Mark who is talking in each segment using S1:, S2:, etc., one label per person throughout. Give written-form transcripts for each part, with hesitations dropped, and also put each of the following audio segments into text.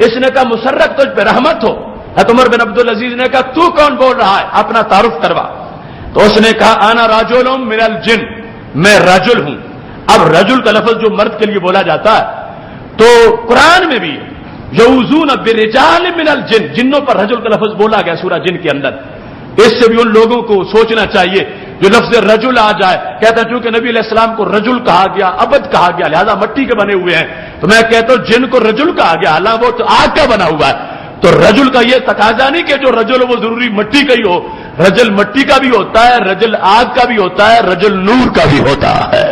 S1: اس نے کہا مسرک تجھ پہ رحمت ہو. حضرت عمر بن عبد العزیز نے کہا تو کون بول رہا ہے, اپنا تعارف کروا. تو اس نے کہا انا رجل من الجن, میں رجل ہوں. اب رجل کا لفظ جو مرد کے لیے بولا جاتا ہے تو قرآن میں بھی یعوذون برجال من الجن, جنوں پر رجل کا لفظ بولا گیا سورہ جن کے اندر. اس سے بھی ان لوگوں کو سوچنا چاہیے جو لفظ رجل آ جائے. کہتا ہے چونکہ نبی علیہ السلام کو رجل کہا گیا, عبد کہا گیا, لہذا مٹی کے بنے ہوئے ہیں, تو میں کہتا ہوں جن کو رجل کہا گیا حالانکہ وہ تو آگ کا بنا ہوا ہے. تو رجل کا یہ تقاضا نہیں کہ جو رجل وہ ضروری مٹی کا ہی ہو. رجل مٹی کا بھی ہوتا ہے, رجل آگ کا بھی ہوتا ہے, رجل نور کا بھی ہوتا ہے.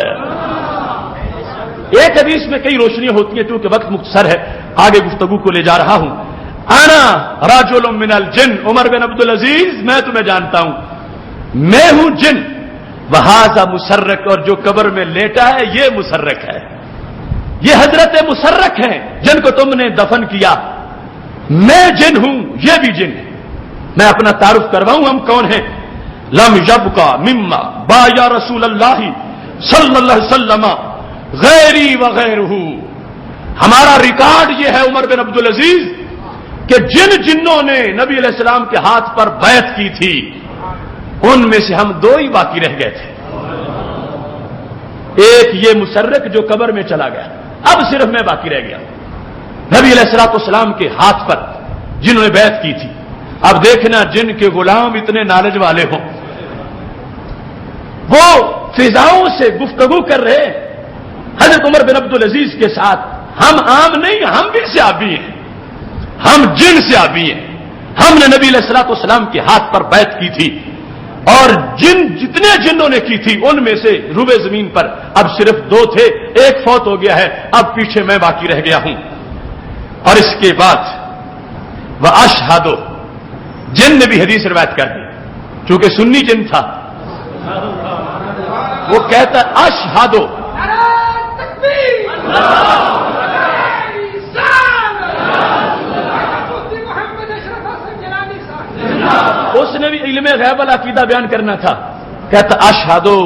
S1: ایک حدیث میں کئی روشنیاں ہوتی ہیں, کیونکہ وقت مختصر ہے, آگے گفتگو کو لے جا رہا ہوں. انا رجل من الجن, عمر بن عبد العزیز میں تمہیں جانتا ہوں, میں ہوں جن. وہذا مسرک, اور جو قبر میں لیٹا ہے یہ مسرک ہے. یہ حضرت مسرک ہیں جن کو تم نے دفن کیا. میں جن ہوں, یہ بھی جن ہے. میں اپنا تعارف کرواؤں ہم کون ہیں. لم یبقى مما بایا رسول اللہ صلی اللہ علیہ وسلم غیری وغیرہ. ہمارا ریکارڈ یہ ہے عمر بن عبد العزیز کہ جن جنوں نے نبی علیہ السلام کے ہاتھ پر بیعت کی تھی ان میں سے ہم دو ہی باقی رہ گئے تھے. ایک یہ مسرک جو قبر میں چلا گیا, اب صرف میں باقی رہ گیا نبی علیہ الصلوۃ والسلام کے ہاتھ پر جنہوں نے بیعت کی تھی. اب دیکھنا جن کے غلام اتنے نالج والے ہوں, وہ فضاؤں سے گفتگو کر رہے حضرت عمر بن عبد العزیز کے ساتھ. ہم عام نہیں, ہم بھی صحابی ہیں, ہم جن صحابی ہیں. ہم نے نبی علیہ الصلوۃ والسلام کے ہاتھ پر بیعت کی تھی, اور جتنے جنوں نے کی تھی ان میں سے روبے زمین پر اب صرف دو تھے, ایک فوت ہو گیا ہے, اب پیچھے میں باقی رہ گیا ہوں. اور اس کے بعد وہ اشہدو, جن نے بھی حدیث روایت کر دی, چونکہ سنی جن تھا, وہ کہتا اشہدو اس نے بھی علم غیب العقیدہ بیان کرنا تھا. کہتا اشہدو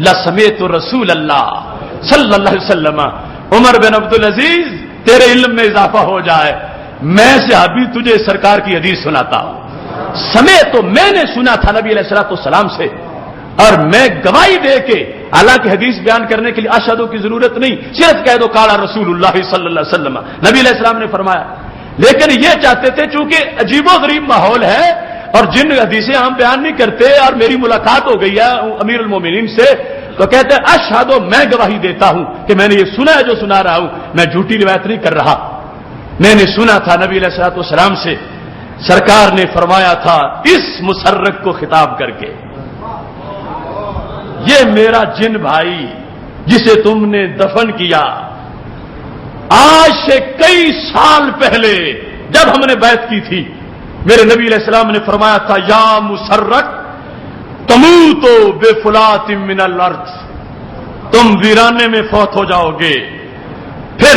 S1: لسمیت رسول اللہ صلی اللہ علیہ وسلم. عمر بن عبد العزیز تیرے علم میں اضافہ ہو جائے, میں سے ابھی تجھے سرکار کی حدیث سناتا ہوں. سمے تو میں نے سنا تھا نبی علیہ الصلوۃ والسلام سے, اور میں گواہی دے کے, حالانکہ حدیث بیان کرنے کے لیے اشہدو کی ضرورت نہیں, صرف کہہ دو قال رسول اللہ صلی اللہ علیہ وسلم, نبی علیہ السلام نے فرمایا. لیکن یہ چاہتے تھے چونکہ عجیب و غریب ماحول ہے اور جن حدیثیں ہم بیان نہیں کرتے, اور میری ملاقات ہو گئی ہے امیر المومنین سے, تو کہتے ہیں اشہدو, میں گواہی دیتا ہوں کہ میں نے یہ سنا ہے جو سنا رہا ہوں, میں جھوٹی روایت نہیں کر رہا. میں نے سنا تھا نبی علیہ الصلوۃ والسلام سے, سرکار نے فرمایا تھا اس مسرک کو خطاب کر کے, یہ میرا جن بھائی جسے تم نے دفن کیا, آج سے کئی سال پہلے جب ہم نے بیعت کی تھی, میرے نبی علیہ السلام نے فرمایا تھا یا مسرک تموت بفلات من الارض, تم ویرانے میں فوت ہو جاؤ گے. پھر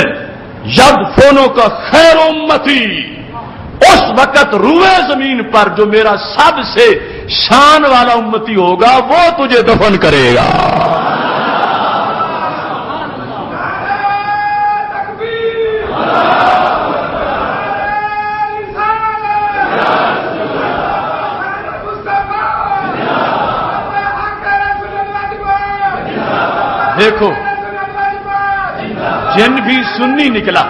S1: یدفنو کا خیر امتی, اس وقت روئے زمین پر جو میرا سب سے شان والا امتی ہوگا وہ تجھے دفن کرے گا. دیکھو جن بھی سنی نکلا,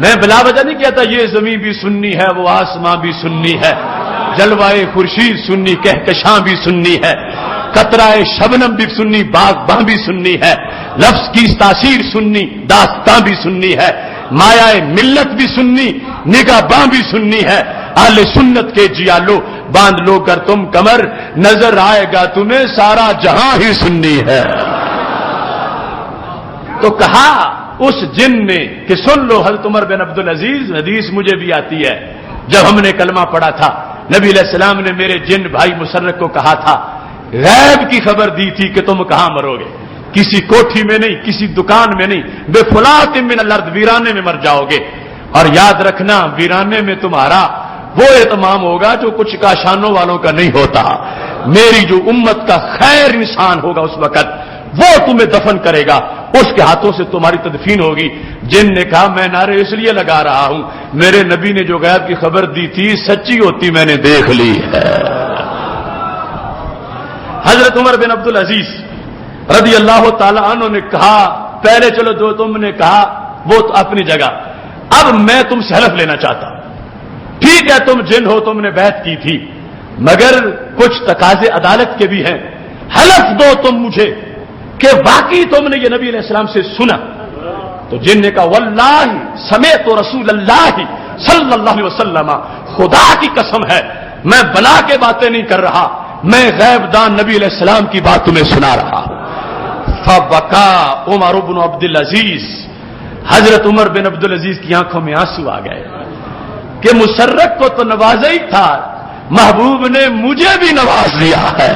S1: میں بلا وجہ نہیں کہتا یہ زمین بھی سنی ہے, وہ آسماں بھی سنی ہے, جلوائے خورشید سنی, کہکشاں بھی سنی ہے, قطرائے شبنم بھی سنی, باغباں بھی سنی ہے, لفظ کی تاثیر سنی, داستاں بھی سنی ہے, مایائے ملت بھی سنی, نگاہ باں بھی سنی ہے. اہل سنت کے جیالو باندھ لو کر تم کمر, نظر آئے گا تمہیں سارا جہاں ہی سنی ہے. تو کہا اس جن نے کہ سن لو حضرت عمر بن عبد العزیز, حدیث مجھے بھی آتی ہے, جب ہم نے کلمہ پڑھا تھا نبی علیہ السلام نے میرے جن بھائی مسرک کو کہا تھا, غیب کی خبر دی تھی کہ تم کہاں مرو گے, کسی کوٹھی میں نہیں, کسی دکان میں نہیں, بے فلات من الارض, ویرانے میں مر جاؤ گے. اور یاد رکھنا ویرانے میں تمہارا وہ اہتمام ہوگا جو کچھ کاشانوں والوں کا نہیں ہوتا. میری جو امت کا خیر انسان ہوگا اس وقت وہ تمہیں دفن کرے گا، اس کے ہاتھوں سے تمہاری تدفین ہوگی۔ جن نے کہا میں نعرے اس لیے لگا رہا ہوں، میرے نبی نے جو غیب کی خبر دی تھی سچی ہوتی میں نے دیکھ لی ہے۔ حضرت عمر بن عبد العزیز رضی اللہ تعالی عنہ نے کہا پہلے چلو جو تم نے کہا وہ تو اپنی جگہ، اب میں تم سے حلف لینا چاہتا ہوں۔ ٹھیک ہے تم جن ہو، تم نے بیعت کی تھی، مگر کچھ تقاضے عدالت کے بھی ہیں، حلف دو تم مجھے کہ واقعی تم نے یہ نبی علیہ السلام سے سنا۔ تو جن نے کہا واللہ سمیت رسول اللہ صلی اللہ علیہ وسلم، خدا کی قسم ہے میں بنا کے باتیں نہیں کر رہا، میں غیب دان نبی علیہ السلام کی بات تمہیں سنا رہا۔ فبکا عمر بن عبد العزیز، حضرت عمر بن عبد العزیز کی آنکھوں میں آنسو آ گئے کہ مسرت کو تو نوازا ہی تھا، محبوب نے مجھے بھی نواز لیا ہے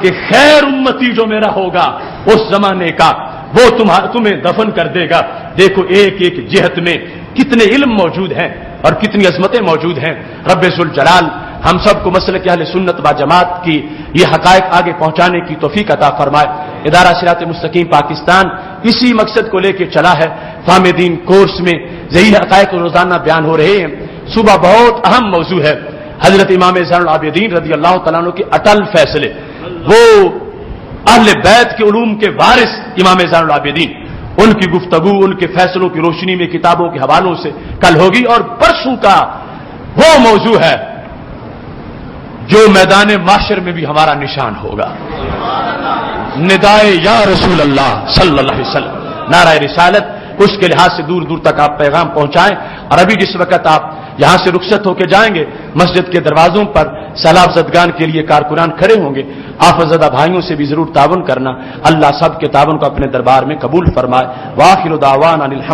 S1: کہ خیر امتی جو میرا ہوگا اس زمانے کا وہ تمہیں دفن کر دے گا۔ دیکھو ایک ایک جہت میں کتنے علم موجود ہیں اور کتنی عظمتیں موجود ہیں۔ رب ذوالجلال ہم سب کو مسلک اہل سنت و جماعت کی یہ حقائق آگے پہنچانے کی توفیق عطا فرمائے۔ ادارہ صراط مستقیم پاکستان اسی مقصد کو لے کے چلا ہے۔ فہم دین کورس میں یہی حقائق روزانہ بیان ہو رہے ہیں۔ صبح بہت اہم موضوع ہے حضرت امام زین العابدین رضی اللہ تعالیٰ عنہ کے اٹل فیصلے، وہ اہل بیت کے علوم کے وارث امام زین العابدین، ان کی گفتگو ان کے فیصلوں کی روشنی میں کتابوں کے حوالوں سے کل ہوگی۔ اور پرسوں کا وہ موضوع ہے جو میدان معاشر میں بھی ہمارا نشان ہوگا، ندائے یا رسول اللہ صلی اللہ علیہ وسلم، نعرہ رسالت۔ اس کے لحاظ سے دور دور تک آپ پیغام پہنچائیں۔ اور ابھی جس وقت آپ یہاں سے رخصت ہو کے جائیں گے، مسجد کے دروازوں پر سیلاب زدگان کے لیے کارکنان کھڑے ہوں گے، آفت زدہ بھائیوں سے بھی ضرور تعاون کرنا۔ اللہ سب کے تعاون کو اپنے دربار میں قبول فرمائے۔ وآخر دعوانا